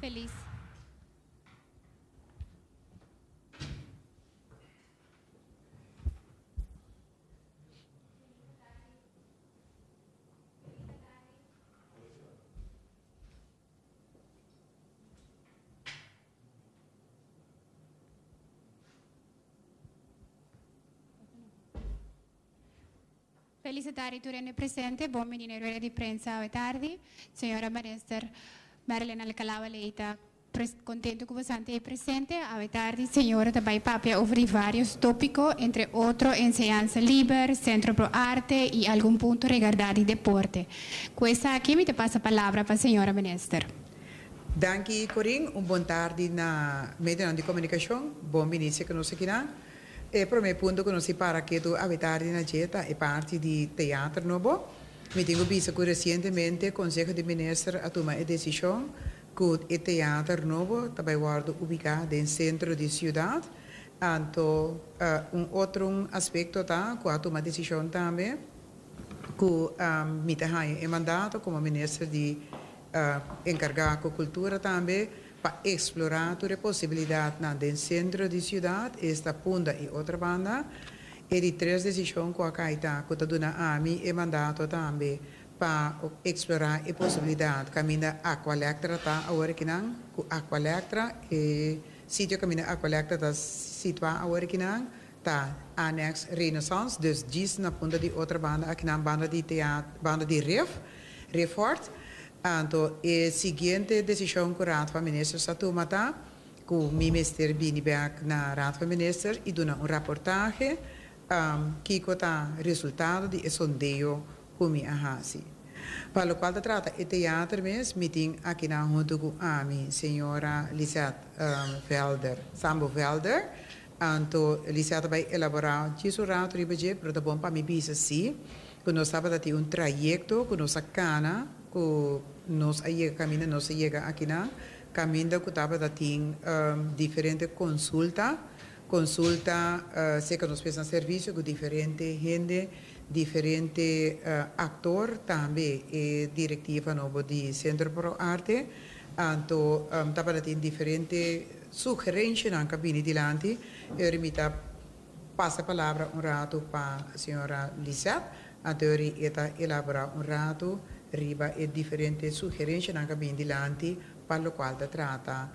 Feliz. Felicitare Turene presente, buon menino di prensa e tardi, signora Minister Marilyn Alcalava Leita, contento que você esteja presente, a tarde, senhora também papia over vários tópicos, entre outros, enseñanza libre, centro pro arte e algum ponto regardado deporte. Questa aqui me te passa a palavra para a senhora Minister. Danke, Corinne. Buon tardi na media di comunicazione. Buon benissimo che non si chiama. E per me punto che non si parla che tu a tardi na jeta e parti di teatro nuovo. Mi tengo visto che recentemente il Consiglio di Ministri ha tomato una decisione che il teatro nuovo também guarda ubicato nel centro di ciudad. Anto un altro aspetto ta che ha tomato una decisione também che mi ha mandato come Ministro di encargado de cultura também para explorar toda a possibilidade no centro da cidade, esta punta e outra banda. E de três decisões que a Caita, que está dando a mim, é mandato também para explorar a possibilidade de caminhar a Aqualectra, tá? Agora que não, Aqualectra, e sítio caminhar a Aqualectra está situado agora que não, tá? Annex Renaissance, dus diz na punta de outra banda, aqui na banda de teatro, banda de Refort. Então, a seguinte decisão que o Raad van Ministers está tomando, que o minister Binneberg na Raad van Ministers e dá reportagem que está resultado de sondeio como a Hasi. Para o qual trata o teatro mesmo, meeting aqui na junto com a minha senhora Lisette Sambo Velder. Então, Lisette vai elaborar isso rato ribeje, para bom para mim bisa sim, que nós estava ter trajeto, que nós cana, que nós aí caminha, nós chega aqui na caminho que estava ter diferente consulta, sei que nós fazemos serviço com diferente gente, diferente ator também, e diretiva novo de Centro Pro Arte, então estava ter diferente sugerências na cabine dilante, eu remita passa a palavra rato para a senhora Lisette, então ela elabora rato riba e differenti suggerenze na cabine dilante per lo quale tratta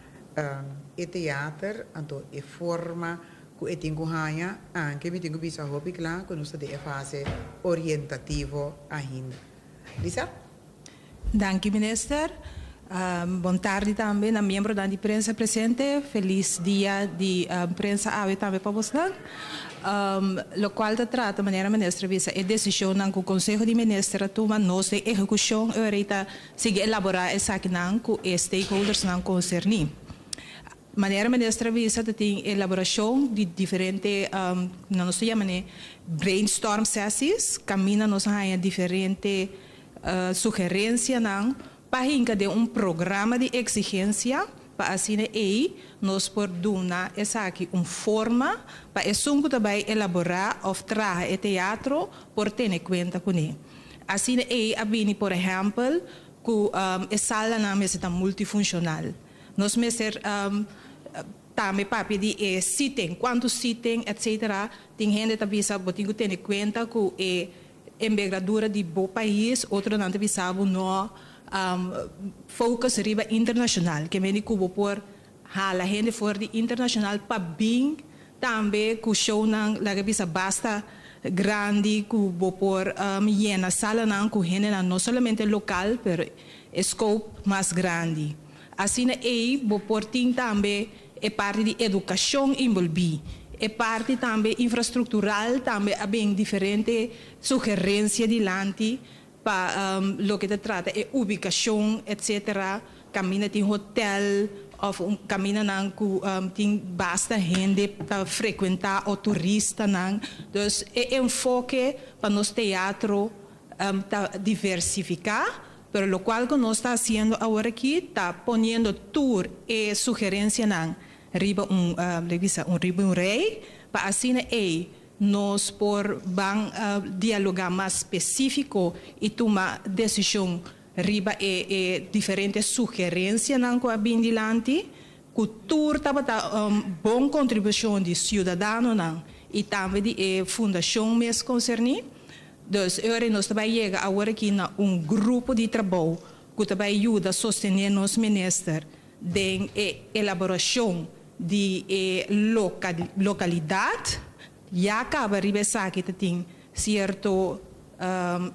e teatro anto e forma che tengo hanya anche mi tengo bisa hobi kla con usta de fase orientativo ainda. Lisa? Danke minister. Buon tardi também a membro da imprensa presente. Feliz dia de imprensa ave também para vocês. Lo qual trata de maneira ministra visa a decisão que o Conselho de Ministros toma nós de execução e reita sigue elaborar essa aqui com os stakeholders não concerni. Maneira ministra visa tem elaboração de diferentes não se chama brainstorm sessions, camina nós há diferente sugerência não para de programa de exigência para assim nós podemos essa aqui forma para isso também elaborar ou trazer o teatro por ter em conta com ele. Assim abini por exemplo que a sala na mesa está multifuncional. Nós meser também para pedir seating, quantos seating, etc. Tem gente também sabe que ter em conta que a envergadura de bom país, outro não também sabe no focus riba internacional, que me cubo por hala gente fora de internacional para bem também que o show não lá que basta grande cubo por llena sala não com gente não somente local, pero scope mais grande. Assim aí bo por tem também é parte de educação envolvida. É parte também infraestrutural também há bem diferente sugerência de lante para lo que te trata é ubicação, etc. Camina tem hotel, ou camina não tem basta gente para frequentar ou turista não. Então é enfoque para nosso teatro diversificar, pero lo cual que nós está fazendo agora aqui está ponendo tour e sugerência não riba riba rei para assim nós por dialogar mais específico e tomar decisão riba diferentes sugerências nan ko abindilanti, cultura taba bom contribuição de cidadão nan e também de fundação mes concerni. Dus nós também chega agora aqui na grupo de trabalho que também ajuda a sostener nos minister de elaboração de localidade. Já acaba de pensar que tem certo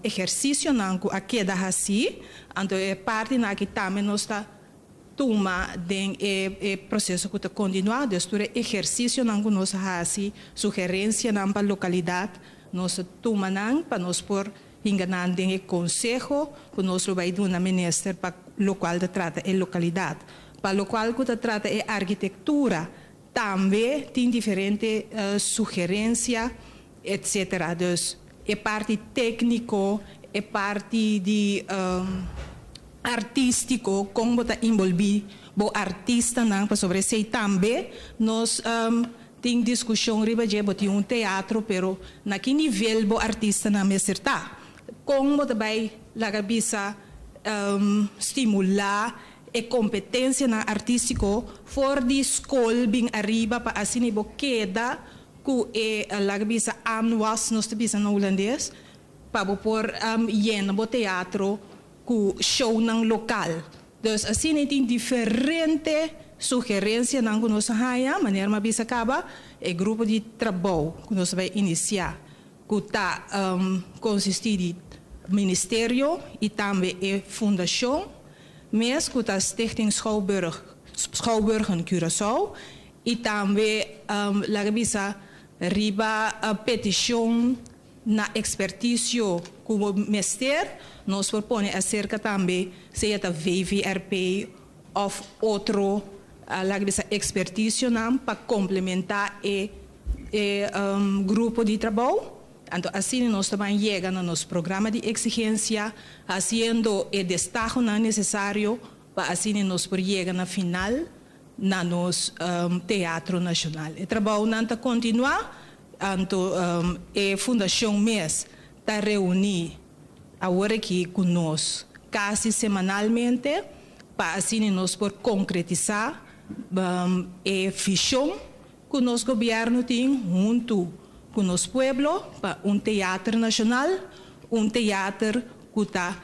exercício nanco a queda assim, então é parte na que também nós está toma de processo que está continuado, então exercício nanco nós assim, sugerência nan para localidade, nós toma nan para nós por enganar de conselho que nós vai dar na minister para o qual trata a localidade, para o qual que trata a arquitetura, também tem diferentes sugerências, etc. Dus é parte técnico, é parte de artístico, como está envolvido o artista não para sobre isso também nós tem discussão riba de botar teatro, pero na que nível o artista não me acertar, como também la cabeça estimular a competência na artístico for de escola bem arriba para assim bo queda que la cabeça was nós te bisa no holandês para por llena bo teatro ku show nang local. Dus assim tem diferente sugerência nang nós haya maneira ma bisa acaba e grupo de trabalho que nós vai iniciar que tá consistir de ministério e também a fundação mas que tá Stichting Schouwburg in Curaçao e também la bisa riba a petição na expertício como mestre nós propõe acerca também seja da VVRP ou outro la bisa expertício para complementar o grupo de trabalho. Então, assim nós também chegamos no nosso programa de exigência, fazendo o destaque necessário para assim nós chegar na final na nosso teatro nacional. O trabalho não está continuar, então a Fundação MES está reunir agora aqui conosco quase semanalmente para assim nós por concretizar a visão que o nosso governo tem junto com o nosso povo para teatro nacional, teatro que está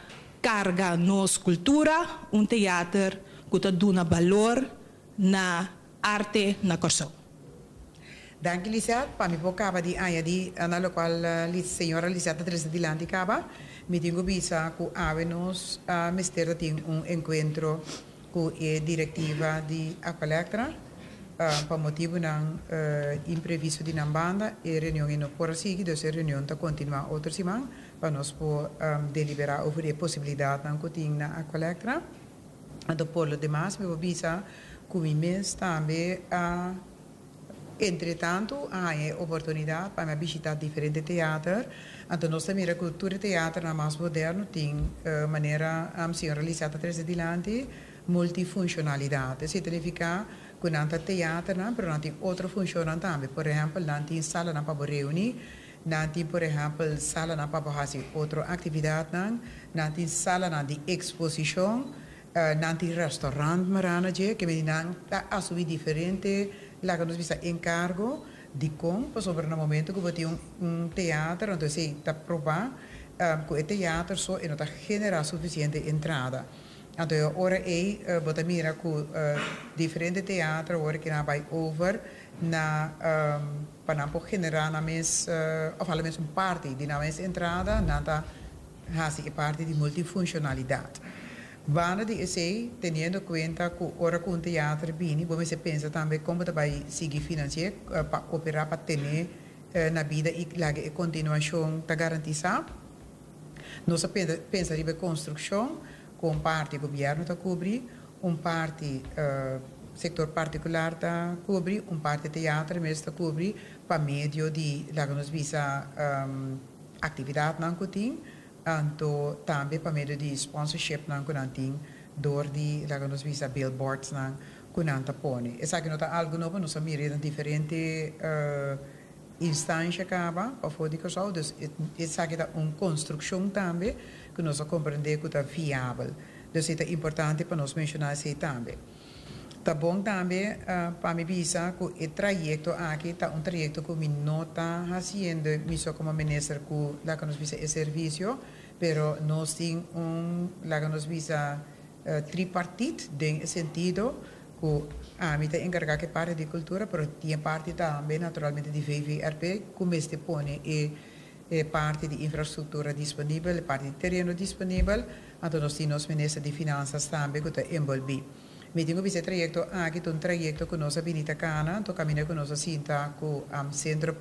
carga nossa cultura, teatro que está dando valor na arte na Curaçao. Dank Lisette. Para mim, acaba de añadir na lo qual a senhora Lisette Teresa de Landi acaba, me tenho bisa que nos mister tem encontro com a diretiva de Aqualectra para motivo não imprevisto de banda e reunião não por seguir, então a reunião está continuar outra semana para nós por deliberar sobre a possibilidade não que tem na Aqualectra. Então por lo demás, me vou bisa que o mês também entretanto, há a oportunidade para visitar diferentes teatros. Então, nós também a cultura teatro na mais moderno tem maneira senhora Lisette Teresa de Landi multifuncionalidade. Isso significa que não tem teatro, mas não tem outra função também. Por exemplo, não tem sala para reunir, não tem, por exemplo, sala para fazer outra atividade, não tem sala de exposição, não tem restaurante, que me não está assumir diferente. Lá que nós vimos encargo de como, sobre no momento que você tem teatro, então se está provar que o teatro só não está generando suficiente entrada. Então, agora você mira que diferente teatro, agora que não vai over, para não generar na mesma, ou pelo menos parte de na mesma entrada, não está fazendo parte de multifuncionalidade. Vana de esse, tendo em conta que ora com o teatro bem, você pensa também como vai seguir financiar para operar para ter na vida e a continuação está garantida. Nós pensa em construção, com parte do governo está cobrir, parte setor particular está cobrir, parte teatro mesmo está cobrir para meio de lá que nós visa atividade não tem. Então, também para meio de sponsorship não tem door de lá que nós visa billboards não que não tá põe. Essa que não tá algo novo, nós miramos diferente instância acaba para fora de casal, dus isso aqui é uma construção também que nós compreender que é viável. Dus é importante para nós mencionar isso também. Tá bom também para me dizer que o trajeto aqui é um trajeto que me não está fazendo, mesmo como ministro, que lá que nós visa é serviço, pero nós temos lá que nós visa tripartite, no sentido que a mim está encarregada que parte de cultura, pero tem parte também, naturalmente, de VVRP, como este põe parte de infraestrutura disponível, parte de terreno disponível, então nós temos ministro de finanças também que está envolvido. Me tenho visto trajeto aqui, um trajeto que nós habilita cana, então caminho que nós sinta com centro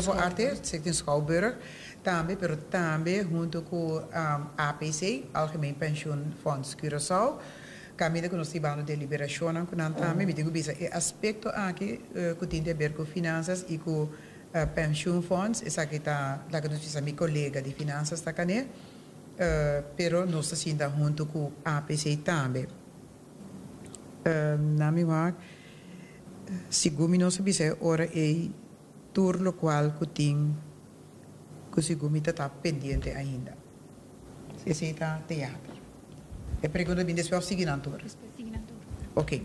for arte, Stichting Schouwburg, também, pero também junto com APC, Algemeen Pensioenfonds Curaçao, caminho que nós tivemos de liberação, que nós também, me tenho visto aspecto aqui que tem a ver com finanças e com pensioenfonds, essa aqui está, lá que nós vimos meu colega de finanças está cané, pero nós sinta junto com a APC também. Na minha segundo nós vimos ora é tour local que tem que segundo está pendente ainda. Esse está teatro. É pergunta bem depois seguir na tour. Ok.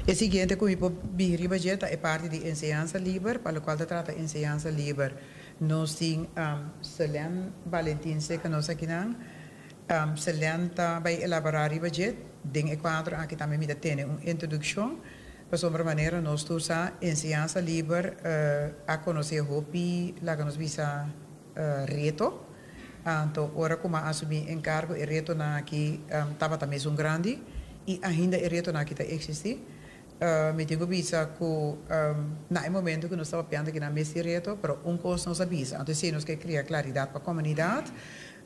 O seguinte que eu vi budget é parte de enseñanza livre, para o qual trata enseñanza livre. Nós temos Selen Valentin que nós aqui não, Selen vai elaborar o budget, em Equador aqui também me tem uma introdução, para sobre maneira nós temos enseñanza livre a conhecer hopi, lá que nós visa reto, então ora como assumir encargo e reto na aqui estava também grande e ainda o reto na aqui está existe. Me tenho visto que no momento que nós estamos pensando que não é esse reto, mas coisa nos avisa. Então, se nós queremos criar claridade para a comunidade,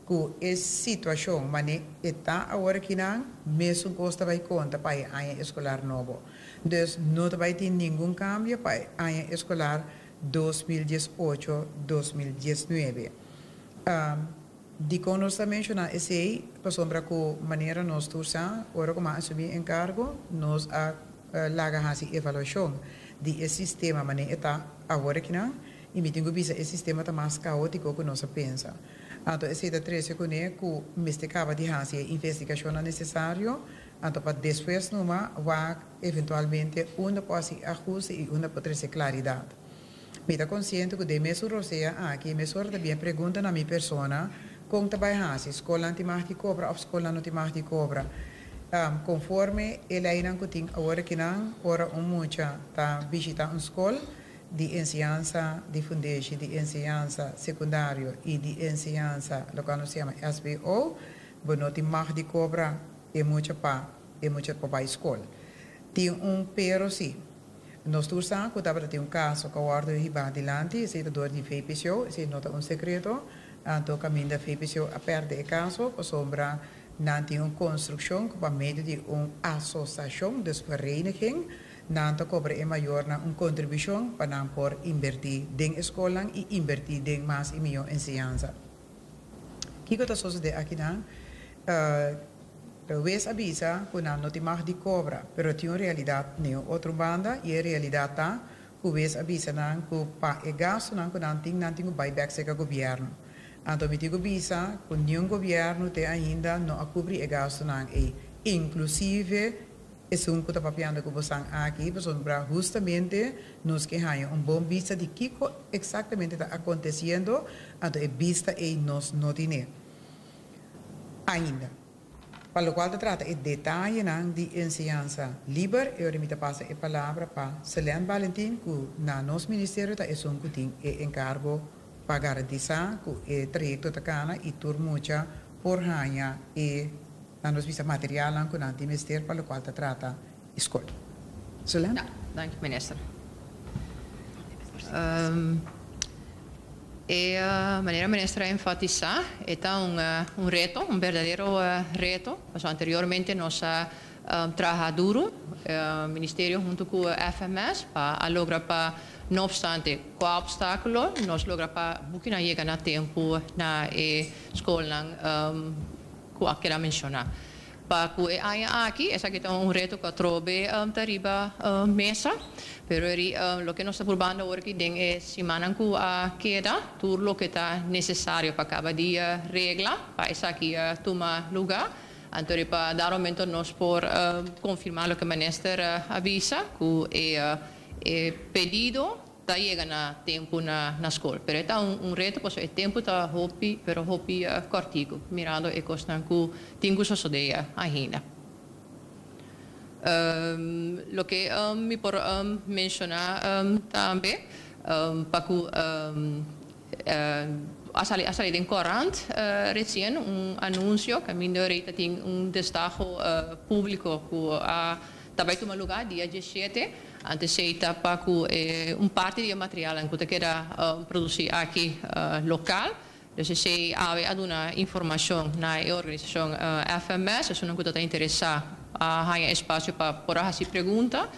que essa situação, mas está agora que não, mesmo coisa vai conta para a área escolar novo. Então, não vai ter nenhum cambio para a área escolar 2018-2019. De como nós mencionamos, esse para sombra que maneira nós usamos, agora como assumir encargo, nós laga hasi evaluação de esse sistema, mas está agora que não, e me tenho visto esse sistema está mais caótico que nós pensa. Então, esse é três que me acaba de fazer investigação necessária, então para depois numa vai eventualmente uma pode ser ajuste e uma pode ser claridade. Me está consciente que de mesura seja aqui, mesura também pergunta na minha persona, como vai fazer, escola não te mais de cobra ou escola não te mais de cobra. Conforme ele ainda tem agora que não, ora muita tá visita uma escola de enseñanza de fundation, de enseñanza secundário e de enseñanza, lo que se chama SBO, não tem mais de cobra e muita para a escola. Tem pero sim. Nós todos sabemos que estava ter caso que o guarda de adiante, se é dor de FPCO, se nota segredo, então caminho da FPCO a perder o caso, por sombra não tem uma construção por meio de uma associação de vereniging, não cobra é maior na uma contribuição para não por invertir em escola e invertir em mais e melhor enseñanza. O que está sucedendo aqui não? Talvez avisa que não tem mais de cobra, mas tem uma realidade em outra banda e a realidade está que talvez avisa não que para o gasto não tem um buyback se o governo. Então, me digo bisa, que nenhum governo tem ainda não cobrir o gasto não é. Inclusive, esse que está papiando que você aqui, para justamente nos que tenham bom vista de que exatamente está acontecendo, então, a vista é nós não temos ainda. Para o qual trata o detalhe de enseñanza livre, eu me passo a palavra para Selen Valentin, que na nosso ministério é um que tem encargo para garantizar que o trajeto da cana e turmucha por ganhar e nós visa material que não tem ministério para o qual trata escola. Selen? Ja, dank minister. Meneer minister enfatiza, está un reto, un verdadero reto. Pues anteriormente nos ha trabajado duro, ministerio junto con FMS, para lograr para, no obstante, qual obstáculo, nos logra para buscar llegar a tiempo na escola que aquela mencionar. para que aqui essa aqui é reto que trobe tariba mesa, pero lo que nós estamos probando agora que tem é semana que queda tudo lo que está necessário para cada dia regla para essa aqui tomar lugar. Então para dar momento nós por confirmar lo que o ministro avisa que é pedido tá chega na tempo na escola, pero é reto pois é tempo tá hopi, pero hopi cortico, mirando e costan que tenho só ideia ainda. Lo que me por mencionar também para que ha salido en Corant recién anuncio que a minorita tem destaque público que também toma lugar dia 17 anteceita para que parte do material que queda produzir aqui local. Dus se há uma informação na organização FMS, se não está interessado, há espaço para fazer pergunta.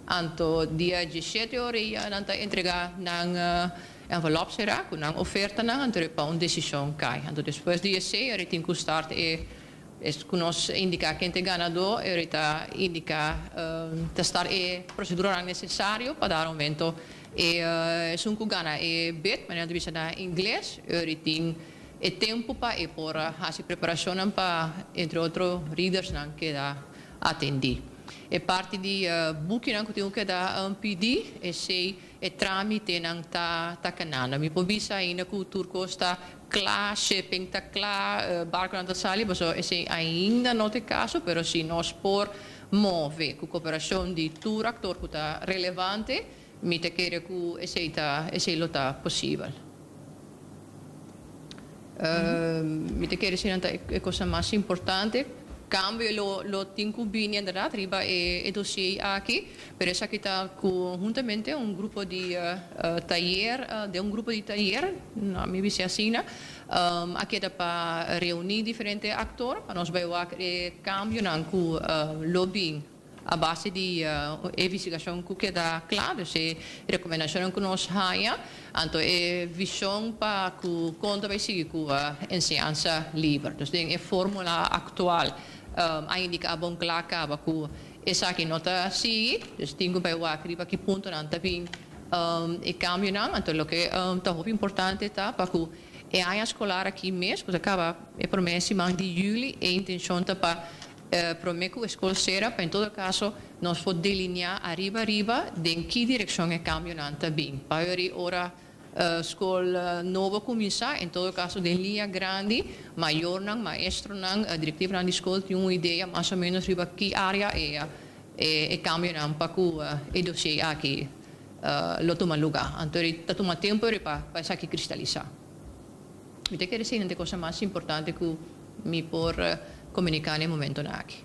Então, dia 17 horas, nós entregar na envelope será, com uma oferta, então para uma decisão cai. Então, depois de 16 tem que estar que nós indicar quem é ganador, está indicar testar a procedura necessária para dar aumento. E se um gana é bit, mas não deve na inglês, tem tempo para fazer preparação para entre outros readers que dá atender. E parte de booking que tem que dar pedir e se é trâmite não tá canana. Me povisa ainda que o turco está claro, shipping está claro, barco não está sali, mas esse ainda não é caso, pero se nós por move com cooperação de tour actor que está relevante, me te querer que esse está possível. Me te querer ser a coisa mais importante. Cambio lo tenho bem andado riba e dossiê aqui, pero essa aqui está conjuntamente grupo de taller, grupo de taller, não me vi assim, aqui dá para reunir diferentes atores, para nós ver o cambio na lobbying a base de investigação que queda claro, se recomendação que nós haya, então é visão para que conta vai seguir com a ensinança livre, então tem a fórmula atual. Ainda que a bom claro que essa aqui não está assim, então tem que ver que ponto não está bem e cambio não, então o que está muito importante está para que a área escolar aqui mesmo, que acaba é promessa de julho, a intenção está para prometo que a escola será, para em todo caso nós podemos delinear arriba de em que direção é cambio não está bem, para ora escola nova começar, em todo caso de linha grande, maior não, maestro não, a diretiva da escola tem uma ideia mais ou menos riba que área é cambio não para que o dossiê aqui lo toma lugar, então está toma tempo para isso aqui cristalizar. Me quero dizer uma coisa mais importante que me por comunicar no momento aqui.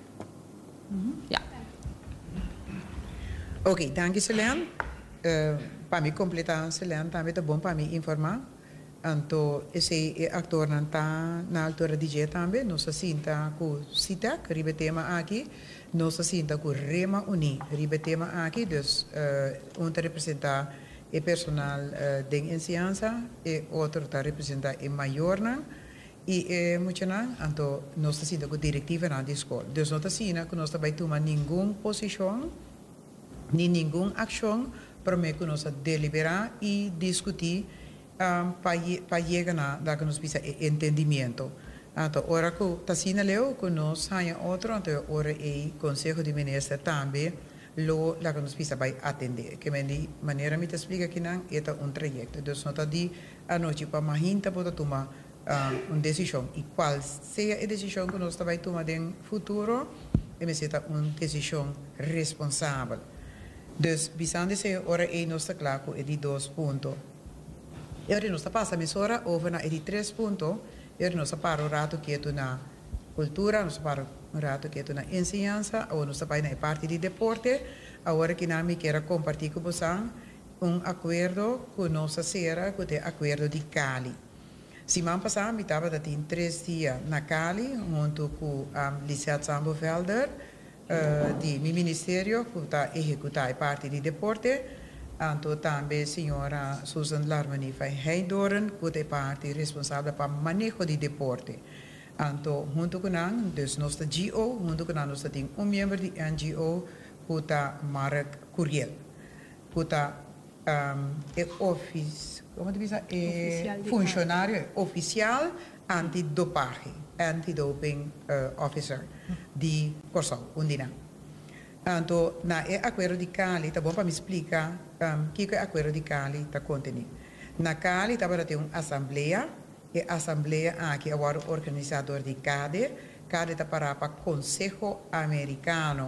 Yeah. Ok, dank je Selene. Para me completar, Selene, também é bom para me informar. Então, esse ator não está na altura de dia também, não se sinta com CITA, que ribe tema aqui, não se sinta com Rema Uni, ribe tema aqui, dus onde representa o personal de ensinança e outro está representa o maior, e muito não, então não se sinta com diretiva na escola. Dus não se sinta que nós não vai tomar nenhuma posição, nem nenhuma ação, para que nós deliberar e discutir para chegar na que nós precisamos de entendimento. Então, ora que está sendo leu, que nós temos outro, então, ora o Conselho de Ministros também, lo que nós precisamos atender. Que de maneira me explica que não é um trajeto. Então, nós está de a noite para mais gente para tomar uma decisão. E qual seja a decisão que nós vai tomar no futuro, é uma decisão responsável. Dus, bisando se ora e nós está claro com de 2 pontos. E ora nós passa a mesura over na de 3 pontos. E ora nós para o rato que é na cultura, nós para o rato que é na ensinança, ou nós para na parte de deporte. Agora que nós quero compartilhar com vocês acordo que nós será com o acordo de Cali. Semana passada, eu estava 3 dias na Cali, junto com a Lisiat Sambo-Velder, de meu ministério, que está executando a parte de deporte. Então, também a senhora Susan Larmani vai Heidoren, que é parte responsável para o manejo de deporte. Anto, junto com nós, dus nossa GO, junto com nós, tem membro de NGO, que está Mark Curiel. Que está como diz, funcionário oficial antidoping officer de Corsol, Undina. Então, na acordo de Cali, tá bom para me explicar que é o acordo de Cali está contendo. Na Cali, tá para ter uma assembleia, e a assembleia aqui é o organizador de CADE. CADE está para o Conselho Americano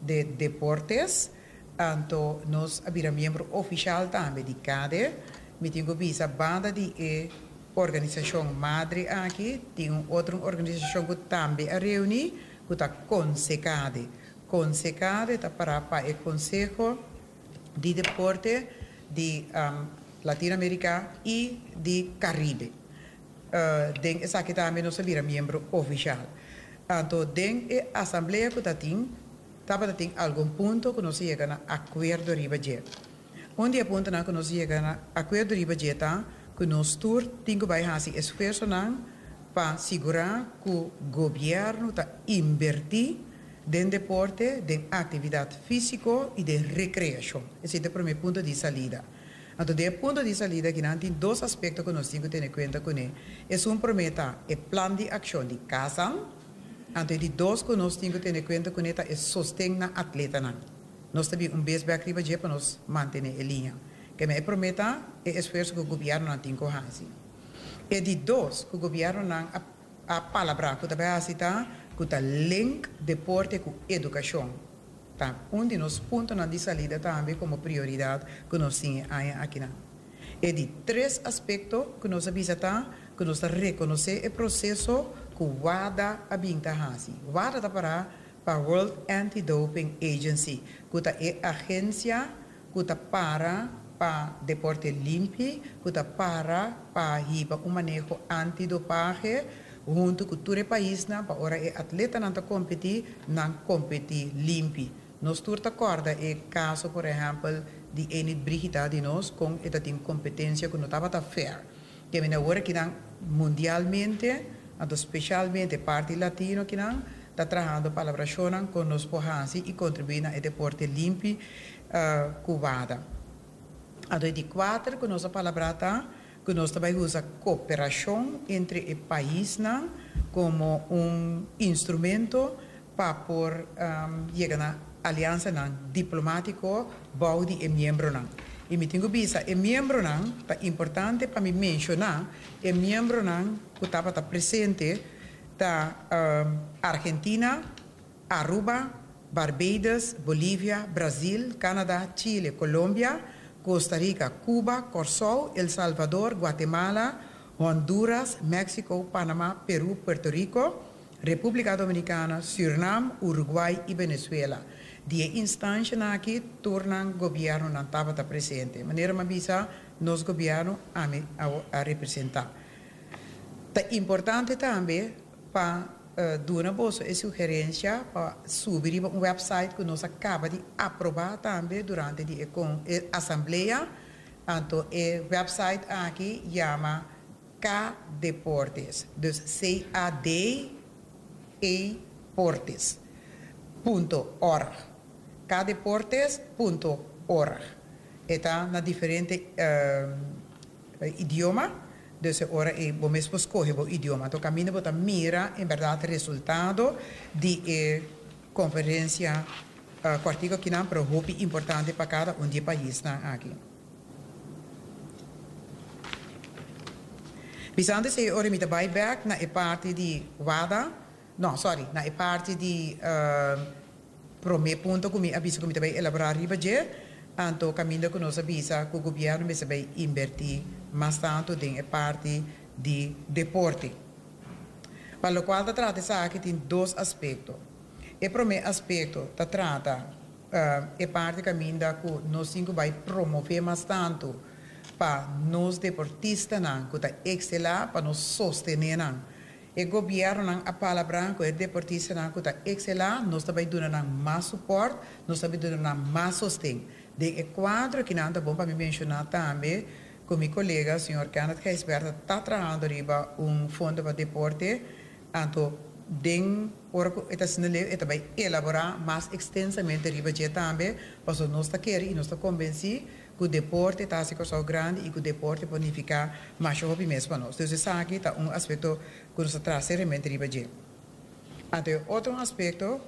de Deportes. Então, nós abrimos membro oficial também de CADE. Me tenho visa banda de organização madre aqui. Tem outra organização que também reúne, que está CONSECADE. CONSECADE está para o Conselho de Deporte de Latinoamérica e de Caribe. Essa aqui também nós abrimos membro oficial. Então, dentro da Assembleia que está tem algum ponto que nós chegamos a acordo de budget. Onde ponto que nós chegamos a acordo de budget que nós temos que fazer esforço para segurar que o governo está invertir em deporte, em atividade física e de recreação. Esse é o primeiro ponto de saída. Então, do ponto de saída, que tem dois aspectos que nós temos que ter em conta com ele. É prometa o plano de ação de casa. Então, de dois que nós temos que ter em conta com ele é sostener na atleta. Nós temos base back riba para nós manter a linha. Que me prometa é esforço que o governo não tem que fazer. E de dois que o governo não a palavra que também está que está link deporte com educação. Tá? De nós pontos de saída também como prioridade que nós temos aqui. E de três aspectos que nós avisamos que nós reconhecer o processo que o WADA habita fazendo. O WADA está para a World Anti-Doping Agency, que é a agência que está para deporte limpo, que está para o manejo antidopagem, junto com todo o país, para o atleta não competir limpo. Nós estamos acorda é caso, por exemplo, de Enid Brigida de nós com esta competência que não estava fair. Que é agora que mundialmente, especialmente parte latino que está trabalhando para a colaboração com nós e contribuindo ao deporte limpo cubada. A de quatro, que nós palavra que nós também usa cooperação entre o país como instrumento para por chegar na aliança diplomática bau de membro e me tenho visto é membro é importante para me mencionar é membro que estava presente da Argentina, Aruba, Barbados, Bolívia, Brasil, Canadá, Chile, Colômbia, Costa Rica, Cuba, Corsol, El Salvador, Guatemala, Honduras, México, Panamá, Peru, Puerto Rico, República Dominicana, Suriname, Uruguai e Venezuela. Die instância aqui tornam o governo não estava presente. De maneira mabisa, nos governo a representar. É importante também para dar uma boa sugerência para subir um website que nós acaba de aprovar também durante a assembleia. Então, o website aqui chama CADeportes. Dus CADeportes.org. CADeportes.org. Está na diferente idioma. Dus ora é bom mesmo escolher o idioma. Então, caminho para mira, em verdade, resultado de conferência quartiga que não para o importante para cada de país aqui. Visando se ora me vai back na parte de WADA, não, sorry, na parte de primeiro ponto que me aviso que me vai elaborar budget, então caminho que nós avisa que o governo vai invertir mais tanto em parte de deporte. Para o qual trata que tem dois aspectos. O primeiro aspecto trata a parte caminho que nós vai promover mais tanto para nós deportistas que está excelar para nós sostener. O governo a palavra que o deportista que está excelar, nós também dando mais suporte, nós também dando mais sustento. De quadro que não é bom para me mencionar também, com meu colega, o senhor Kenneth Geisberta, está trabalhando riba fundo para deporte Anto ding orco eta sinele eta by elaborar mais extensamente riba tambe paso nossa querer e nossa convenci que o deporte está se coisa grande e que o deporte pode ficar mais hobby mesmo para nós. Então isso aqui está aspecto que nós traz seriamente riba je. Até outro aspecto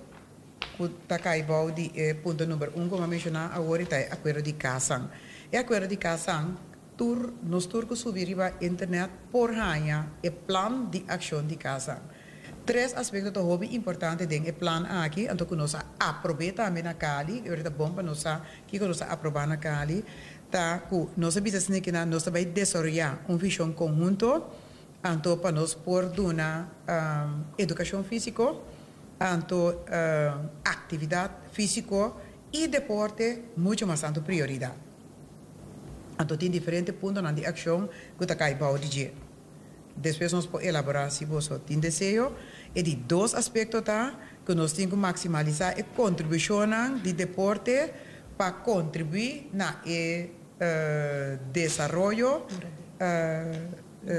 que está caibau de ponto número 1 como mencionar agora está o acordo de Kasang. E acordo de Kasang nós turcos subir riba internet por ranha e plan de ação de Kasang. Três aspectos do hobby importante dentro do plano aqui, então que nós aproveitamos na Cali, eu é bom para nós que nós aprovamos na Cali, tá que nós business que nós vai desenvolver visão conjunto, então para nós por uma educação física, então atividade física e deporte muito mais tanto prioridade. Então tem diferentes pontos na ação que está caibau de dia. Depois nós podemos elaborar se você tem desejo. E de dois aspectos tá, que nós temos que maximalizar a contribuição de deporte para contribuir na desenvolvimento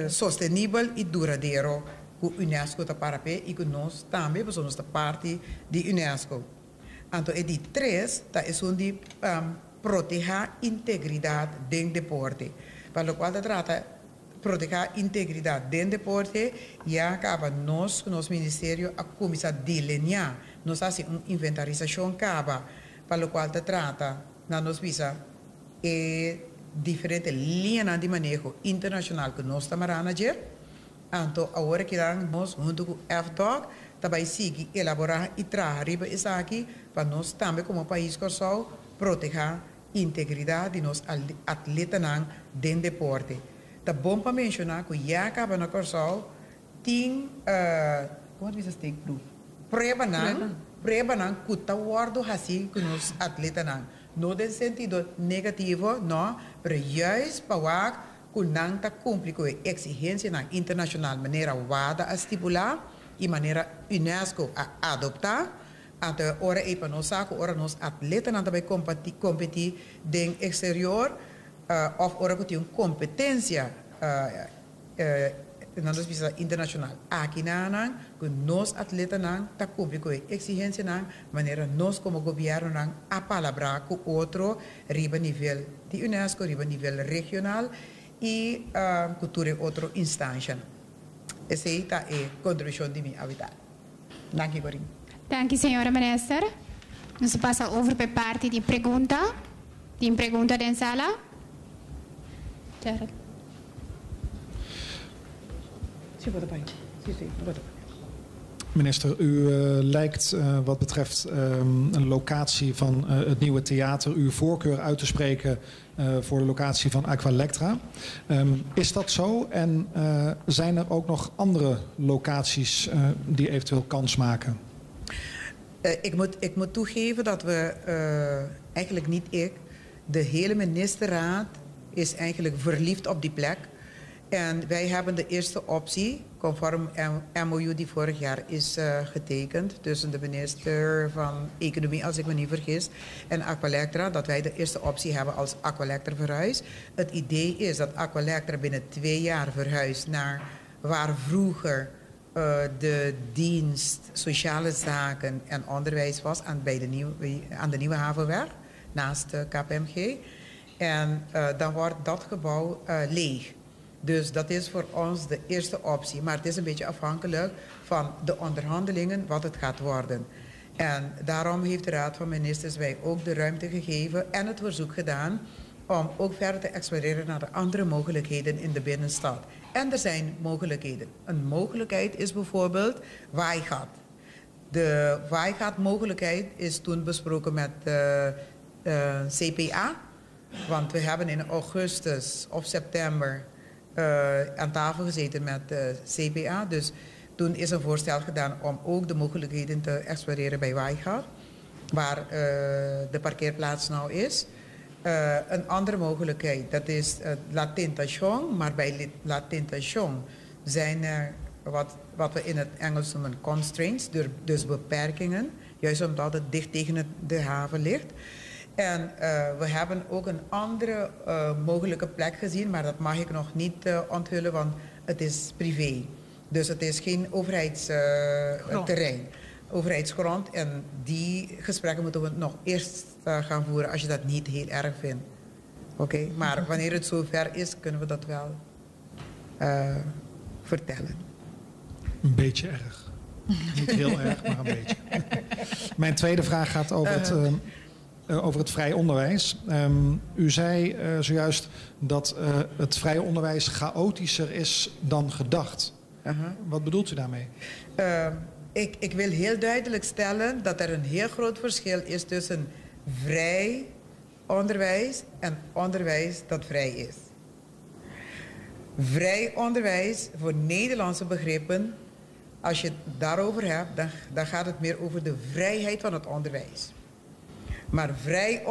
sustentável e duradouro que a Unesco está para pé e que nós também somos parte da Unesco. Então, e de três, tá, é onde proteger a integridade do deporte. Para o qual trata proteger a integridade do deporte e acaba nós, nosso ministério, a começar a delinear, nós fazemos uma inventarização acaba, para o qual trata, na nossa visa, diferentes linhas de manejo internacional que nós estamos a fazer. Então, agora que nós, junto com o FDOC, também seguir, elaborar e trazer isso aqui, para nós também, como país, proteger a integridade de nossos atletas do deporte. É bom para mencionar que já acaba na Corsol, tem, como diz este grupo? Prebanang, que está guardo assim com os atletas. Não no sentido negativo, não, mas juist para que não está cumprindo com a exigência internacional, maneira WADA a estipular e maneira UNESCO a adoptar. Até ora é para nós, ora nós atletas não também competir no exterior, of ora que tem competência na nossa visa internacional. Aqui na que nós atletas está cumprindo com a exigência na maneira nós como governo a palavra com outro riba nível de UNESCO, riba nível regional e cultura outra instância. Essa é a contribuição de minha habitat. Dank u, Corinne. Dank u, senhora minister. Nós passa over para parte de pergunta. Tem pergunta da sala? Certo. Minister, u lijkt wat betreft een locatie van het nieuwe theater uw voorkeur uit te spreken voor de locatie van Aqualectra. Is dat zo en zijn er ook nog andere locaties die eventueel kans maken? Ik moet toegeven dat we eigenlijk niet de hele ministerraad is eigenlijk verliefd op die plek. En wij hebben de eerste optie, conform MOU die vorig jaar is getekend tussen de minister van Economie, als ik me niet vergis, en Aqualectra, dat wij de eerste optie hebben als Aqualectra verhuis. Het idee is dat Aqualectra binnen 2 jaar verhuist naar waar vroeger de dienst Sociale Zaken en Onderwijs was aan de Nieuwe Havenweg, naast KPMG. En dan wordt dat gebouw leeg. Dus dat is voor ons de eerste optie. Maar het is een beetje afhankelijk van de onderhandelingen wat het gaat worden. En daarom heeft de Raad van Ministers wij ook de ruimte gegeven en het verzoek gedaan om ook verder te exploreren naar de andere mogelijkheden in de binnenstad. En er zijn mogelijkheden. Een mogelijkheid is bijvoorbeeld Waaigat. De Waaigat-mogelijkheid is toen besproken met CPA. Want we hebben in augustus of september aan tafel gezeten met CPA. Dus toen is een voorstel gedaan om ook de mogelijkheden te exploreren bij Waaigat, waar de parkeerplaats nou is. Een andere mogelijkheid, dat is La Tentation. Maar bij La Tentation zijn er wat we in het Engels noemen constraints, dus beperkingen. Juist omdat het dicht tegen de haven ligt. En we hebben ook een andere mogelijke plek gezien, maar dat mag ik nog niet onthullen, want het is privé. Dus het is geen overheidsterrein, overheidsgrond. En die gesprekken moeten we nog eerst gaan voeren als je dat niet heel erg vindt. Oké, maar wanneer het zover is, kunnen we dat wel vertellen. Een beetje erg. Niet heel erg, maar een beetje. Mijn tweede vraag gaat over het vrij onderwijs. U zei zojuist dat het vrije onderwijs chaotischer is dan gedacht. Wat bedoelt u daarmee? Ik wil heel duidelijk stellen dat er een heel groot verschil is tussen vrij onderwijs en onderwijs dat vrij is. Vrij onderwijs voor Nederlandse begrippen, als je het daarover hebt, dan gaat het meer over de vrijheid van het onderwijs. Maar vrij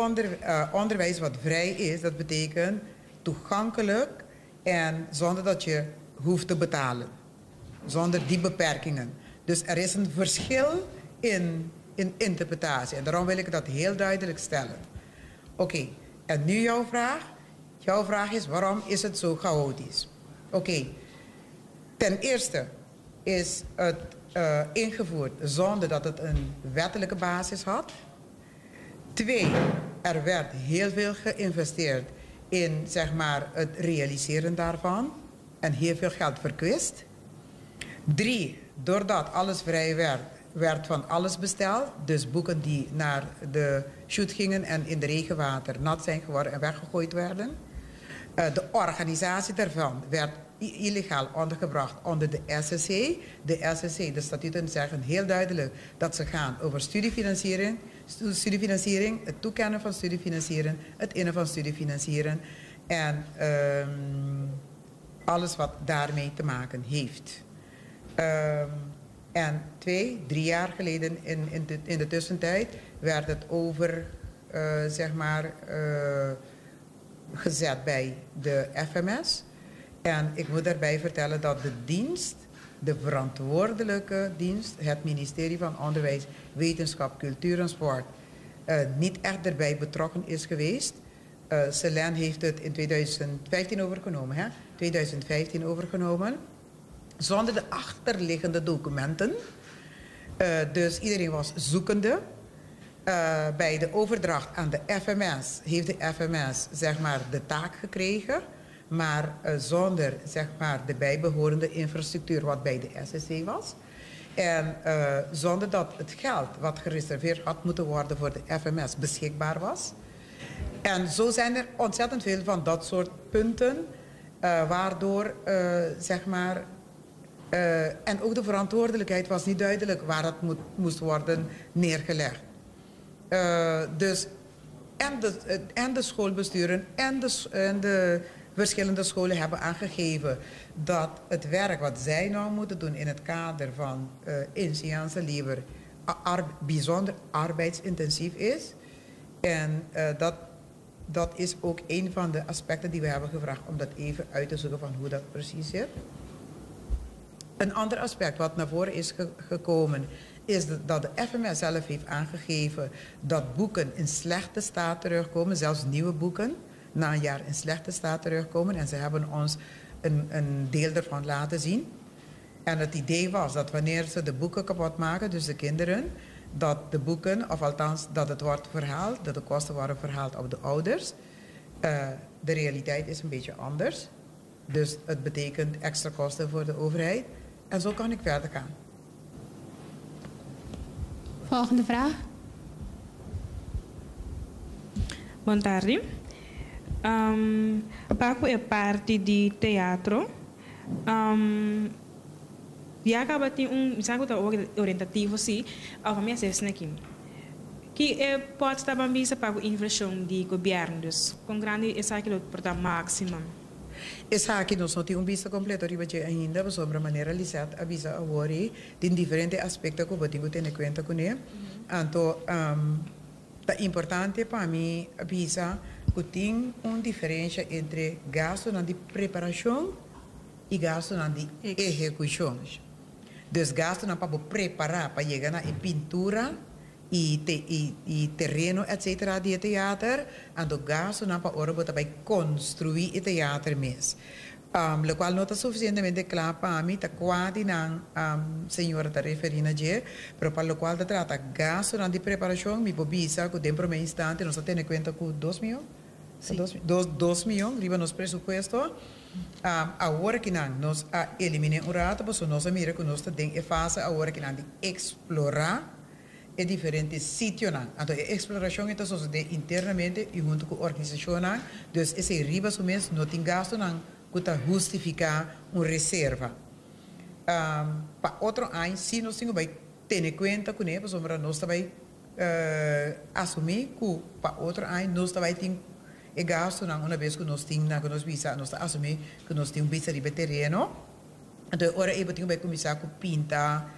onderwijs wat vrij is, dat betekent toegankelijk en zonder dat je hoeft te betalen. Zonder die beperkingen. Dus er is een verschil in interpretatie. En daarom wil ik dat heel duidelijk stellen. Oké, en nu jouw vraag. Jouw vraag is, waarom is het zo chaotisch? Oké, ten eerste is het ingevoerd zonder dat het een wettelijke basis had. 2, er werd heel veel geïnvesteerd in zeg maar, het realiseren daarvan. En heel veel geld verkwist. 3, doordat alles vrij werd van alles besteld. Dus boeken die naar de chute gingen en in de regenwater nat zijn geworden en weggegooid werden. De organisatie daarvan werd illegaal ondergebracht onder de SSC. De SSC, de statuten zeggen heel duidelijk dat ze gaan over studiefinanciering, het toekennen van studiefinanciering, het innen van studiefinanciering en alles wat daarmee te maken heeft. En 2, 3 jaar geleden in de tussentijd werd het over, gezet bij de FMS. En ik moet daarbij vertellen dat de dienst, de verantwoordelijke dienst, het ministerie van Onderwijs, Wetenschap, Cultuur en Sport, niet echt erbij betrokken is geweest. Celen heeft het in 2015 overgenomen, hè? 2015 overgenomen. Zonder de achterliggende documenten. Dus iedereen was zoekende. Bij de overdracht aan de FMS heeft de FMS zeg maar, de taak gekregen. Maar zonder zeg maar, de bijbehorende infrastructuur wat bij de SSC was. En zonder dat het geld wat gereserveerd had moeten worden voor de FMS beschikbaar was. En zo zijn er ontzettend veel van dat soort punten. Waardoor zeg maar... en ook de verantwoordelijkheid was niet duidelijk waar het moest worden neergelegd. Dus en de schoolbesturen en de verschillende scholen hebben aangegeven dat het werk wat zij nou moeten doen in het kader van inziens en lever bijzonder arbeidsintensief is. En dat is ook een van de aspecten die we hebben gevraagd om dat even uit te zoeken van hoe dat precies zit. Een ander aspect wat naar voren is gekomen is dat de FMS zelf heeft aangegeven dat boeken in slechte staat terugkomen, zelfs nieuwe boeken, na een jaar in slechte staat terugkomen. En ze hebben ons een deel ervan laten zien. En het idee was dat wanneer ze de boeken kapot maken, dus de kinderen, dat de boeken, of althans dat het wordt verhaald, dat de kosten worden verhaald op de ouders. De realiteit is een beetje anders. Dus het betekent extra kosten voor de overheid. En zo kan ik verder gaan. Volgende vraag. Boa tarde. Paco é parte de teatro. Já acaba de sabe o orientativo sim, ao minha sessão aqui. Que pode estar bem vista para a inversão de governo, dus com grande essa aquilo para máximo. Essa aqui nós não temos vista completa riba ainda, mas sobre a maneira lisada avisa a worry de diferentes aspectos que eu tenho que ter em conta com ele. Então, é importante para mim avisa que tem uma diferença entre gasto na de preparação e gasto na de execução. Dus gasto na para preparar para chegar na pintura e terreno, etc. de teatro, en de gasto na para ora para construir het theater mesmo. Lo qual não está suficientemente claro para mim, está quase não, senhora está referindo a dia, mas para o qual trata gasto de preparação, me bobisa, que dentro do instante, nós temos em conta com 2 milhões, 2 milhões, riba nos presupuesto, agora que nós eliminamos o rato, mas nós mira que nós temos a fase agora que nós explorar e diferentes sítios. Então, a exploração é sucede internamente e junto com a organização. Então, esse riba mês não tem gasto que justificar uma reserva. Para outro ano, se nós temos que ter em conta com ele, nós também assumir que para outro ano nós também temos gasto uma vez que nós temos, que nós visa, nós assumir que nós temos visa de terreno. Então, agora eu tenho que começar a pintar,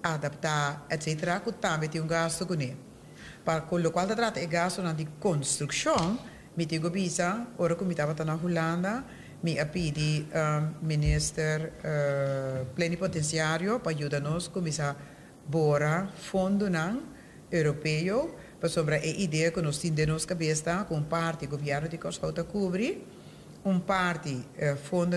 adaptar, etc., que também tem gasto com ele. Para o qual trata de gasto de construção, eu tenho que visa, agora que eu estava na Holanda, me pedi minister plenipotenciário para ajudar-nos a começar a borar fundo europeu sobre a ideia que nós temos de nossa cabeça, com parte do governo de Kosovo a cobrir, parte fundo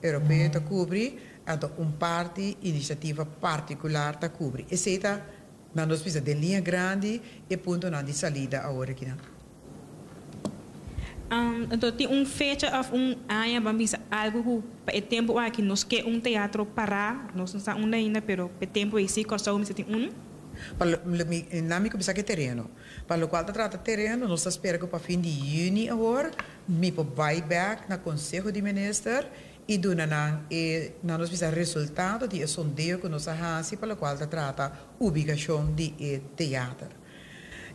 europeu a cobrir, e parte iniciativa particular a cobrir. Essa é nós precisamos de linha grande e ponto de saída agora aqui. Então, tem fecha of ano, vamos algo que o tempo aqui nós quer teatro parar, nós não sabemos ainda, pero o tempo esse Kosovo tem Na minha começar que terreno. Para o qual trata terreno, nós esperamos que para fim de junho agora, me vai back na Conselho de Ministros e nós precisamos resultado de sondeio que nós fazemos para o qual trata ubicação de teatro.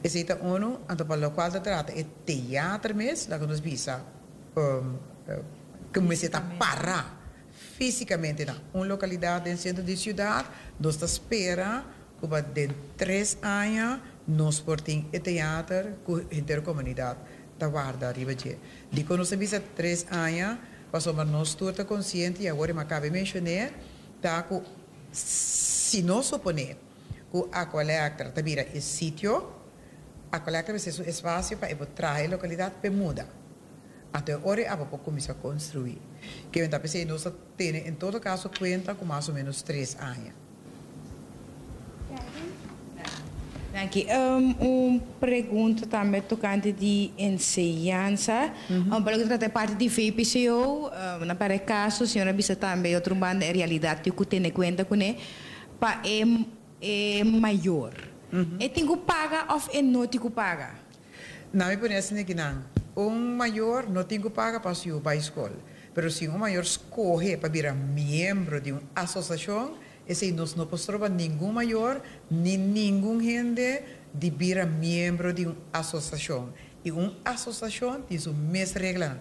Esse é um, então para o qual trata de teatro mesmo, lá que nós precisamos começar a parar fisicamente na uma localidade no centro da cidade, nós esperamos que de 3 anos nós portamos o teatro com a intercomunidade da guarda arriba de. De quando nós visa 3 anos, passou para nós todos conscientes, e agora eu acabei de mencionar, que se nós suponemos que a coleta também é sítio, a coleta vai ser um espaço para trazer a localidade para mudar. Até agora, eu vou começar a construir. Que eu pensei, nós temos, em todo caso, conta com mais ou menos 3 anos. Aqui, pergunta também tocante de ensinança. Para que trata parte de VPCO, na para caso, a senhora bisa também outro bando de realidade que tem em conta com ele, para é maior. É tem que pagar ou é não tem que pagar? Não me parece que não. Maior não tem que pagar para ir para a escola. Mas se maior escolhe para virar membro de uma associação, esse nós não podemos nenhum maior, nem nenhum gente de virar membro de uma associação. E uma associação tem sua mesma regra.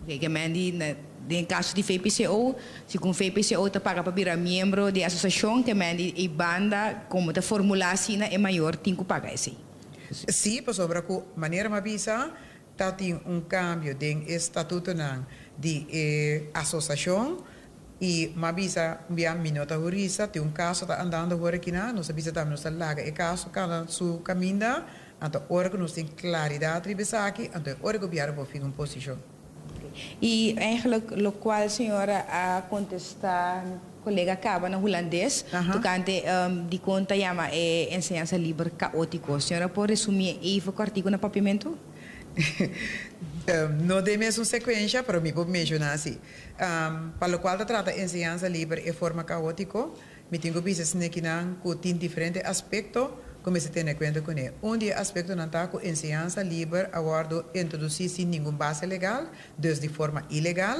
Que no caso de VPCO, se com VPCO te paga para virar membro de associação, que a banda, como te formular assim, é maior, tem que pagar esse. Sim, por sobre a maneira mais bisa, tem cambio de estatuto de associação, e mabisa via minota jurista tem caso está andando agora aqui na nós bisa também nos laga e caso cada su caminho então hora que nós tem claridade ribesa aqui então hora que o biara vou ficar em posição. E eigenlijk lo qual senhora a contestar colega Caba na holandês tocante de conta chama enseñanza libre caótico. Senhora pode resumir even o artigo no papimento? Não tem mesmo sequência, para mim, vou mencionar assim. Para o qual trata a enseñanza libre de forma caótica, me tenho visto que tem diferentes aspectos, como se tem em conta com ele. Dos aspectos não está com enseñanza libre, aguardo introduzir sem nenhuma base legal, de forma ilegal.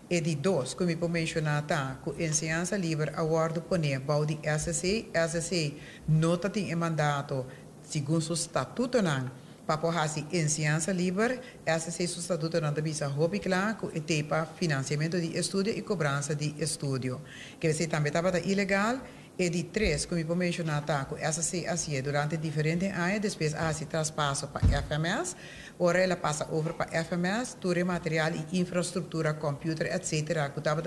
E de 2, como eu mencionar, está com enseñanza libre, aguardo poner bau de SSC não tem mandato, segundo o estatuto não. Para fazer enseñanza libre, esse estatuto não tem visa hobby claro, que tem para financiamento de estudo e cobrança de estudo. Que você também estava ilegal. E de 3, como eu mencionar, que essa se fazia durante diferentes anos, depois se traspassa para FMS, agora ela passa over para FMS, todo material e infraestrutura, computer, etc., que estava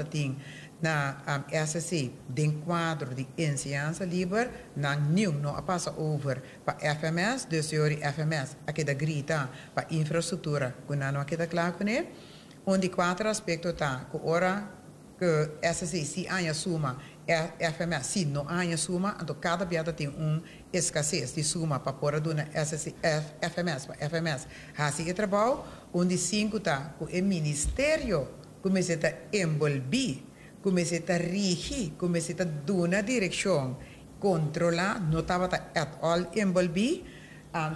na SSC, dentro do quadro de enseñanza livre, não passa over para FMS, de senhor FMS, aqui da grita para infraestrutura, que não aqui da claro com ele. onde 4 aspectos tá, que ora que SSI se anha suma, FMS se não anha suma, então cada piada tem escassez de suma para pôr do SSI, FMS. Assim é trabalho, onde 5 tá, que o ministério começa a envolver, começa a rigir, começa a dar uma direção, controlar, não estava at all envolver.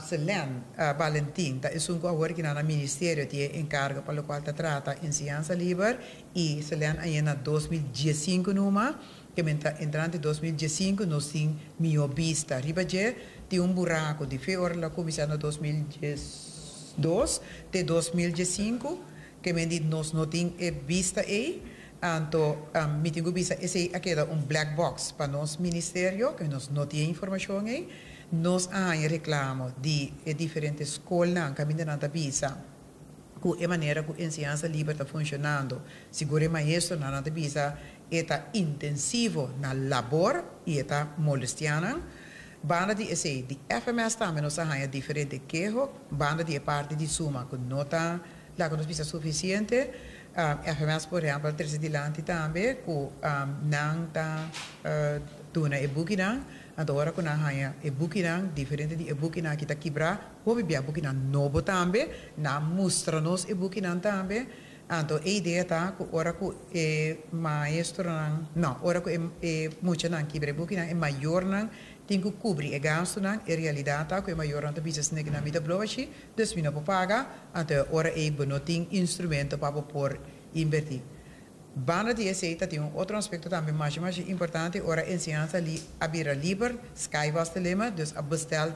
Selen Valentin, dat is ook que na ministério die encarga para o qual te trata em ciência livre e Selen aí na 2015 numa que entrante em 2015 nós tem minha vista ribaje tem buraco de feor la comissão na 2012 de 2015 que me nós não tem vista aí então me tenho vista esse aqui é black box para nós ministério que nós não tem informação aí nós reclamamos de diferentes escolas que ainda não visa que a maneira que a ensinança livre está funcionando. Seguro o maestro não visa está intensivo na labor e está molestando. Banda de esse de FMS também nós diferente queijo, banda de parte de suma que não está lá que nós visa suficiente. FMS por exemplo terceiro dilante também que não está tuna e booking. Agora quando há e-booking diferente de e-booking que está quebrar, houve bem e-booking novo também, na mostra-nos e-booking também. Então a ideia está que ora que maestro não, ora que muito não quebra e-booking é maior não tem que cobrir e gasto não é realidade tá que é maior não tem business na vida bloche, dus não pode pagar, então ora não tem instrumento para poder invertir. Banda de esse tem outro aspecto também mais importante, ora a ensinança abrir livre, sky was de lema, dus a bestel,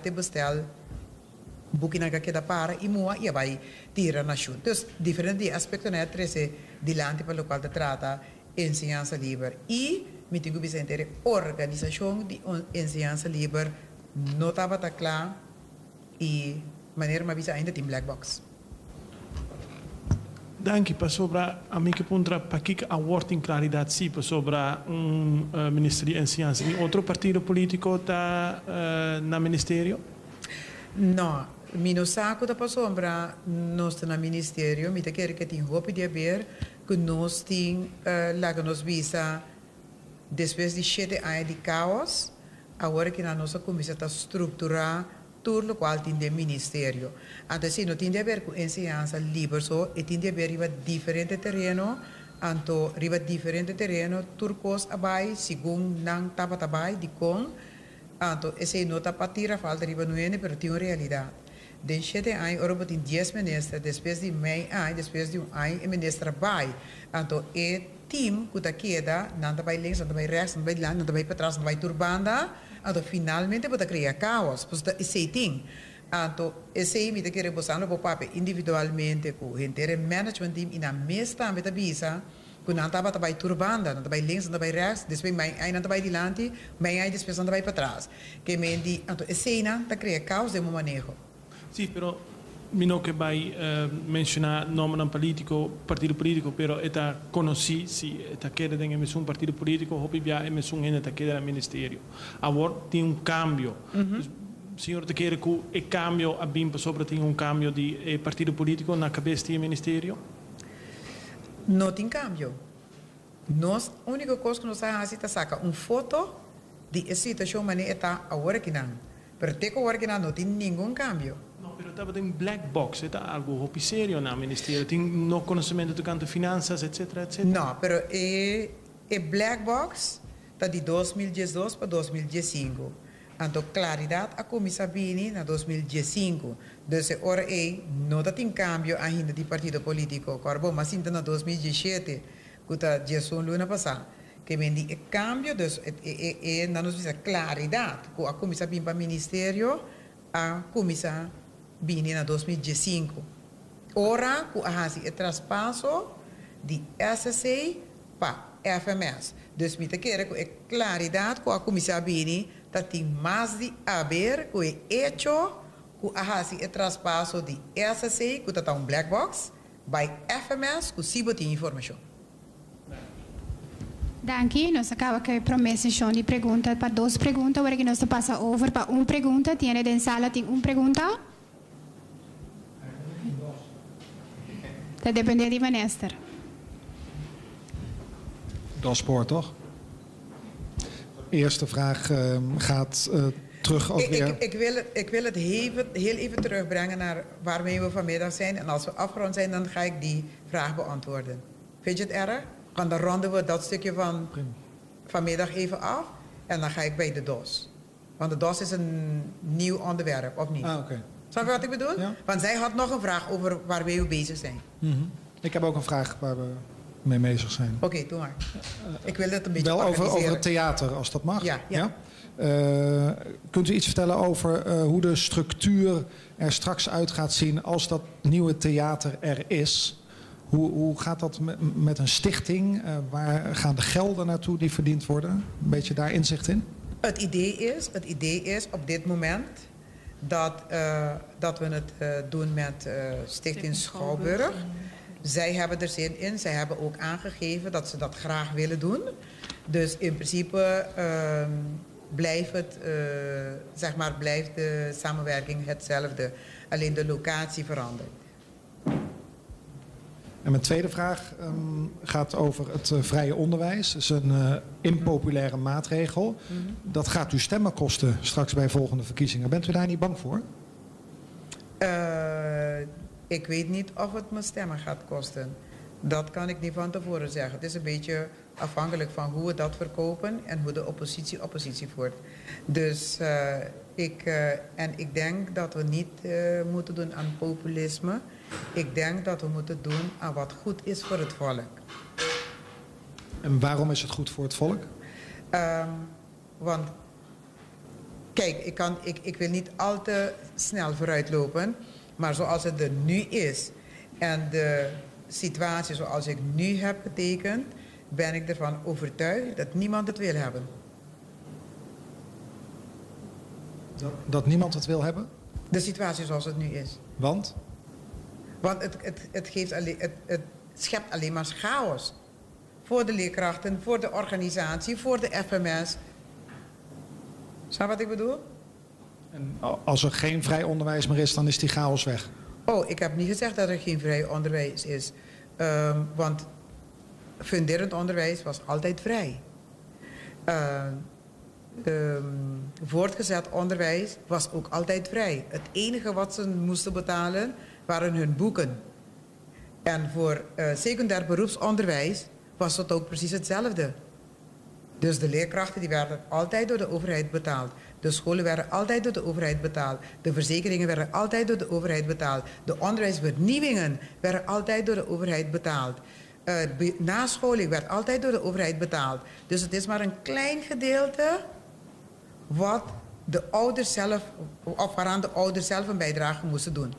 booking que queda para e moa e vai tirar na chute. Dus diferente aspecto né trece dilante para o qual trata ensinança livre e me tenho que entender organização de ensinança livre não estava tão claro e maneira mais ainda tem black box. Danke, para sobre a minha pergunta, para que a word em claridade sim, para sobre Ministério de Ciência. E outro partido político está no Ministério? Não, meu saco da sombra nós no Ministério, me quer que tem roupa de haver que nós tem lá que nós visa depois de 7 anos de caos, agora que na nossa comissão está estruturar tudo o qual tem de ministério. Então, se não tem a ver com ensinança livre, e tem a ver com diferente terreno, então, riba diferente terreno, turcos abai, segundo não estava abai, de com, então, esse não está para tirar falta riba no ene, mas tem uma realidade. De 7 anos, Europa tem 10 ministros, depois de meio ano, depois de ano, o ministro vai. Então, o time que está queda, não está para links, não está para rechts, não está para lá, não está para trás, não está para turbanda, então, finalmente, pode criar caos. Porque esse tem. Então, esse me quer reposando para o papel individualmente, com o inteiro management team, e na mesa também avisa, que não estava para turbanda, não está para links, não está para rechts, depois aí não está para adiante, aí depois não está para trás. Que me diz, então, esse não está criando caos de um manejo. Sim, pero não que vai mencionar nome de político, partido político, pero está conhecido se está querendo em um partido político, ou bem em um ainda está querendo no ministério. Agora tem cambio. O senhor está querendo que o cambio a bimpa sobre tem cambio de partido político na cabeça do ministério? Não tem cambio. Nós, a única coisa que nós fazemos é sacar foto de situação que está agora que não. Pero até agora que não tem nenhum cambio. Pero estava em black box, está algo sério no ministério, tem no conhecimento do canto finanças, etc, etc. Não, pero é black box está de 2012 para 2015. Então, claridade a comissão Bini na 2015. Então, ora não tem cambio ainda de partido político. Corbo, mas ainda na 2017, que está Jason Luna passar. Que vem de cambio, não nos diz claridade com a comissão Bini para o ministério, a comissão Bini na 2015. Ora, que há o traspasso de SSI para FMS. Dus me quer que claridade com a comissão Bini tem mais de haver com o hecho que há o traspasso de SSI, que está um black box, by FMS, que se tem informação. Danke, nós acaba com a promessa de pergunta para 2 perguntas, agora que nós passa over para 1 pergunta, tiene de sala tem 1 pergunta? Dat depende di minister. Dat spoor toch? Eerste vraag gaat terug ook weer... Ik wil het heel even terugbrengen naar waarmee we vanmiddag zijn. En als we afgerond zijn, dan ga ik die vraag beantwoorden. Vind je het erg? Want dan ronden we dat stukje van vanmiddag even af. En dan ga ik bij de DOS. Want de DOS is een nieuw onderwerp, of niet? Ah, oké. Snap je wat ik bedoel? Ja. Want zij had nog een vraag over waarmee we bezig zijn. Ik heb ook een vraag waar we mee bezig zijn. Oké, doe maar. Ik wil het een beetje wel over het theater, als dat mag. Ja. Kunt u iets vertellen over hoe de structuur er straks uit gaat zien als dat nieuwe theater er is? Hoe gaat dat met een stichting? Waar gaan de gelden naartoe die verdiend worden? Een beetje daar inzicht in? Het idee is op dit moment dat we het doen met Stichting Schouwburg. Zij hebben er zin in. Zij hebben ook aangegeven dat ze dat graag willen doen. Dus in principe blijft de samenwerking hetzelfde. Alleen de locatie verandert. En mijn tweede vraag gaat over het vrije onderwijs. Dat is een impopulaire maatregel. Dat gaat u stemmen kosten straks bij volgende verkiezingen. Bent u daar niet bang voor? Ik weet niet of het me stemmen gaat kosten. Dat kan ik niet van tevoren zeggen. Het is een beetje afhankelijk van hoe we dat verkopen en hoe de oppositie voert. Dus ik denk dat we niet moeten doen aan populisme. Ik denk dat we moeten doen aan wat goed is voor het volk. En waarom is het goed voor het volk? Want, kijk, ik wil niet al te snel vooruitlopen. Maar zoals het er nu is en de situatie zoals ik nu heb getekend, ben ik ervan overtuigd dat niemand het wil hebben. Dat niemand het wil hebben? De situatie zoals het nu is. Want? Want het schept alleen maar chaos. Voor de leerkrachten, voor de organisatie, voor de FMS. Snap wat ik bedoel? En als er geen vrij onderwijs meer is, dan is die chaos weg? Oh, ik heb niet gezegd dat er geen vrij onderwijs is. Want funderend onderwijs was altijd vrij. Voortgezet onderwijs was ook altijd vrij. Het enige wat ze moesten betalen waren hun boeken. En voor secundair beroepsonderwijs was dat ook precies hetzelfde. Dus de leerkrachten die werden altijd door de overheid betaald. De scholen werden altijd door de overheid betaald. De verzekeringen werden altijd door de overheid betaald. De onderwijsvernieuwingen werden altijd door de overheid betaald. Nascholing werd altijd door de overheid betaald. Dus het is maar een klein gedeelte wat de ouders zelf, of waaraan de ouders zelf een bijdrage moesten doen.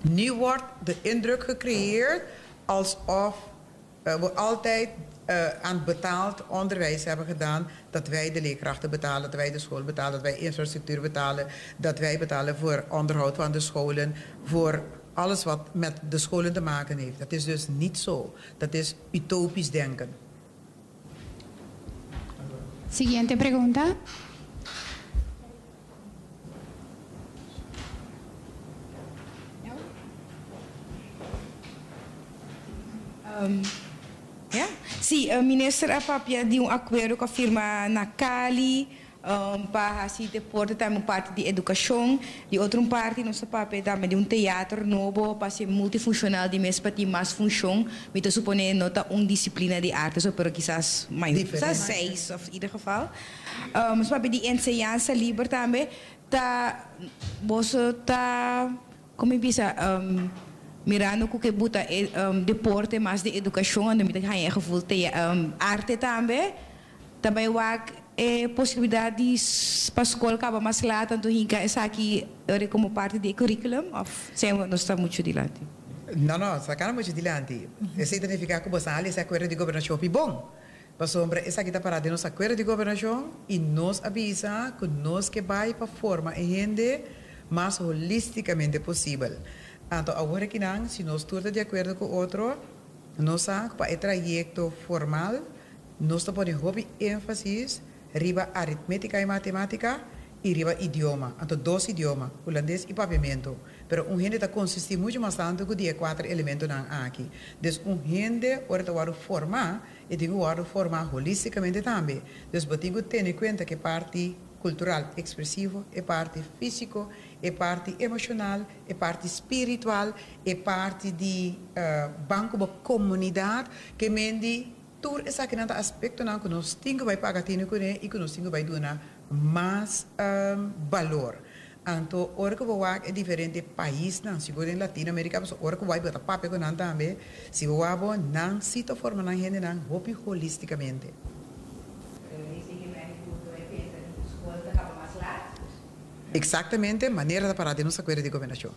Nu wordt de indruk gecreëerd alsof we altijd aan betaald onderwijs hebben gedaan, dat wij de leerkrachten betalen, dat wij de school betalen, dat wij infrastructuur betalen, dat wij betalen voor onderhoud van de scholen, voor alles wat met de scholen te maken heeft. Dat is dus niet zo. Dat is utopisch denken. Siguiente pregunta. Minister Apapia di um acordo com a firma Nakali para assim depois também parte de educação, de outra parte nossa papel também de um teatro novo para ser multifuncional de mesmo para ter mais função, met te suponer nota disciplina de arte, so pero quizás mais, quizás 6 of in ieder geval. Mas papel de enseñanza libre também tá você tá como bisa mirando que buta deporte mais de educação, dan moet je gevoel te arte também, também wak possibilidades para a escola acaba mais lá, tanto hinka essa aqui como parte do curriculum, of zijn we nog está muito dilante? No, sacana muito dilante. Esse significa que você ali esse acordo de governação é bom. Mas sombra essa aqui está parada nosso acordo de governação e nos avisa que nós que vai para forma e rende mais holisticamente possível. Então, agora que não, se nós estamos de acordo com outro, nós sabemos para o trajeto formal, nós estamos de ênfase riba aritmética e matemática e riba idioma. Então, 2 idiomas, holandês e pavimento. pero gente está consiste muito mais tanto que de 4 elementos não aqui. Então, gente ora tá formar e digo formar holisticamente também. Então, tenho que ter em conta que parte cultural expressivo, é parte físico, é parte emocional, é parte espiritual, é parte de banco da comunidade que mendi tur essa que nada aspecto não que nós temos vai pagar tino com e que nós temos vai dar mais valor. Então, ora que vou é diferente país não, se em Latinoamérica, ora que vai botar papel com não também, se vou não se to forma não gente não, hopi holisticamente. Exatamente, maneira de parar de nossa coisa de governação.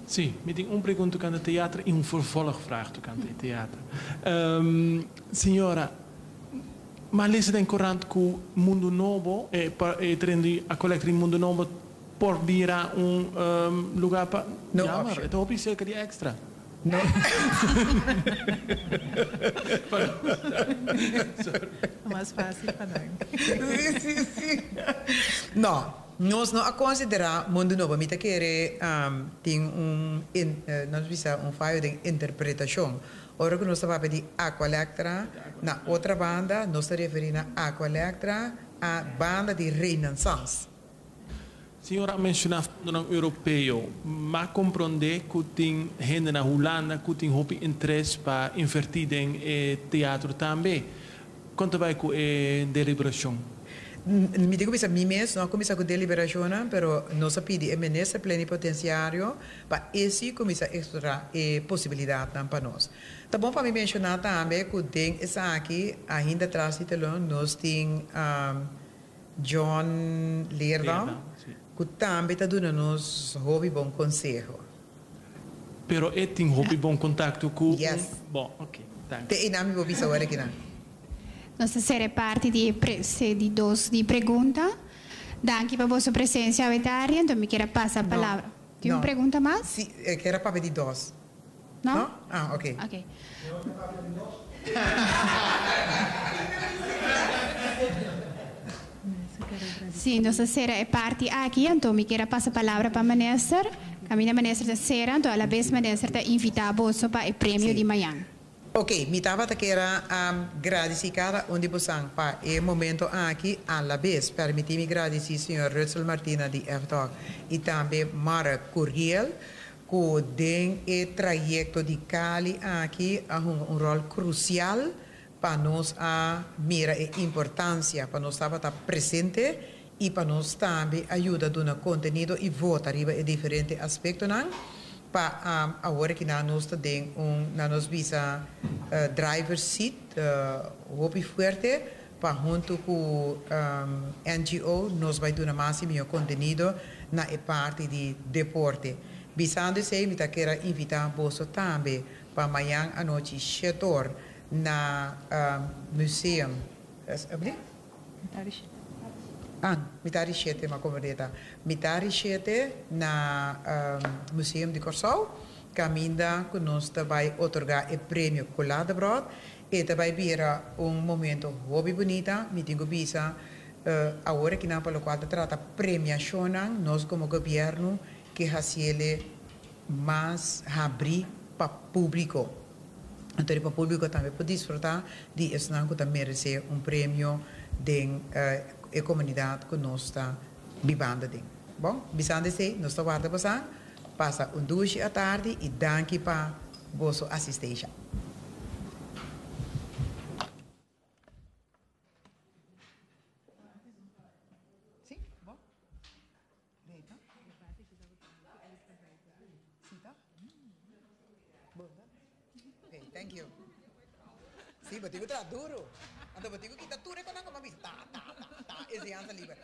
Sim, me tem pergunta aan het theater en een vervolgvraag aan het theater. Senhora, maar lezen in Courant que Mundo Novo trendi a collector in Mundo Novo por dira lugar para... No ja, option. maar het hoop je zeker die extra. No. Mais fácil para nós. Sim. Não, nós não consideramos mundo novo. Mita querer tem nós precisa falho de interpretação. Ora que nós estamos de Aqualectra, na outra banda nós estamos referindo a Aqualectra, a banda de Renaissance. Senhora mencionava no europeu, mas compreender que tem gente na Holanda que tem hopi interesse para investir em teatro também. Quanto vai com a deliberação? Me digo que mim mesmo não começa com deliberação, mas nós pedimos ao ministro plenipotenciário para esse começar a explorar a possibilidade para nós. Tá bom para me mencionar também que tem essa aqui ainda atrás de nós tem John Leerdam. Que também está dando-nos hobby bom conselho. Pero é tem hobby bom contato com... Yes. Bom, ok. Tem nome vou visar agora aqui não. Nossa série parte de pergunta. Danke para vossa presença auditária. Então, me quero passar a palavra. Tem uma pergunta mais? Sim, que era para pedir 2. Não? Não? Ah, ok. Ok. Sim, nossa série é parte aqui, então me quero passar a palavra para a ministra. A minha ministra da série, então a vez a ministra está invitada para o prêmio de manhã. Ok, me estava a querer agradecer cada um de vocês para o momento aqui, a la vez, permitir-me agradecer ao senhor Russell Martina de F-Talk e também Mara Curiel, que tem o trajeto de Cali aqui a um rol crucial para nós a mira a importância para nós estar presente e para nós também ajuda a dar conteúdo e votar em diferentes aspectos para agora que nós temos nós visa driver seat hopi forte para junto com NGO nós vai dar mais conteúdo na parte de deporte. Visando se me quero invitar você também para amanhã à noite setor na museum. Mitari 7, ma come dita. Mitari 7 na museum de Corsau, caminda que nós vai otorgar o prêmio Colada Broad e vai vir momento hobby bonita, me digo bisa agora que não pelo qual trata premiação nós como governo que haciele mais abrir para público. Então, para o público também pode desfrutar de isso que também merece prêmio de a comunidade que nós está vivendo. Bom, bisando se nós estamos guardando você, passa 2 à tarde e danke para a vossa assistência. Thank you. Sim, mas digo tá duro. Então, digo que tá duro é quando não come. Tá. Esse ano livre.